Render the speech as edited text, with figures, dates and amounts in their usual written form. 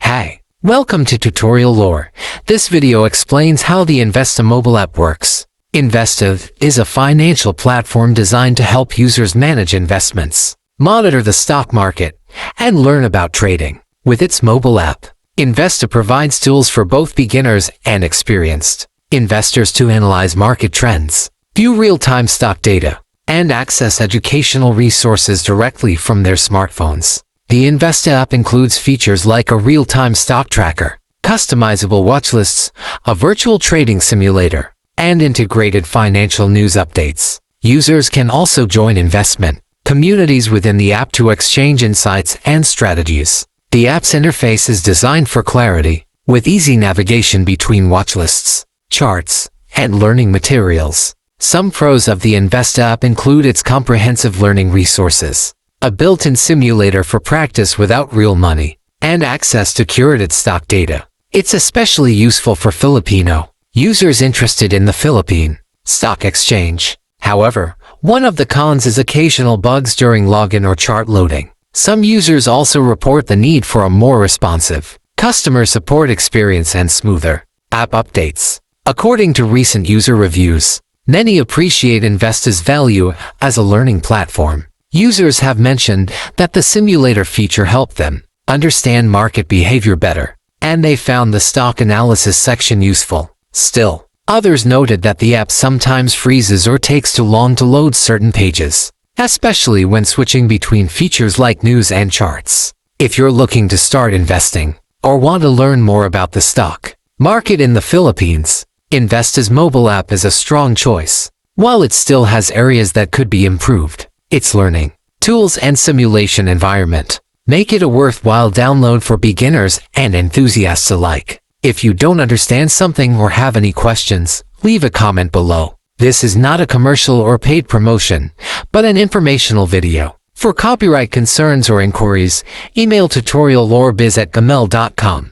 Hi, welcome to Tutorial Lore. This video explains how the Investa mobile app works. Investa is a financial platform designed to help users manage investments, monitor the stock market, and learn about trading. With its mobile app, Investa provides tools for both beginners and experienced investors to analyze market trends, view real-time stock data, and access educational resources directly from their smartphones. The Investa app includes features like a real-time stock tracker, customizable watchlists, a virtual trading simulator, and integrated financial news updates. Users can also join investment communities within the app to exchange insights and strategies. The app's interface is designed for clarity, with easy navigation between watchlists, charts, and learning materials. Some pros of the Investa app include its comprehensive learning resources, a built-in simulator for practice without real money, and access to curated stock data. It's especially useful for Filipino users interested in the Philippine stock exchange. However, one of the cons is occasional bugs during login or chart loading. Some users also report the need for a more responsive customer support experience and smoother app updates. According to recent user reviews, many appreciate Investa's value as a learning platform. Users have mentioned that the simulator feature helped them understand market behavior better, and they found the stock analysis section useful. Still, others noted that the app sometimes freezes or takes too long to load certain pages, especially when switching between features like news and charts. If you're looking to start investing or want to learn more about the stock market in the Philippines, Investa's mobile app is a strong choice. While it still has areas that could be improved, its learning tools and simulation environment make it a worthwhile download for beginners and enthusiasts alike. If you don't understand something or have any questions, leave a comment below. This is not a commercial or paid promotion, but an informational video. For copyright concerns or inquiries, email tutoriallorebiz@gmail.com.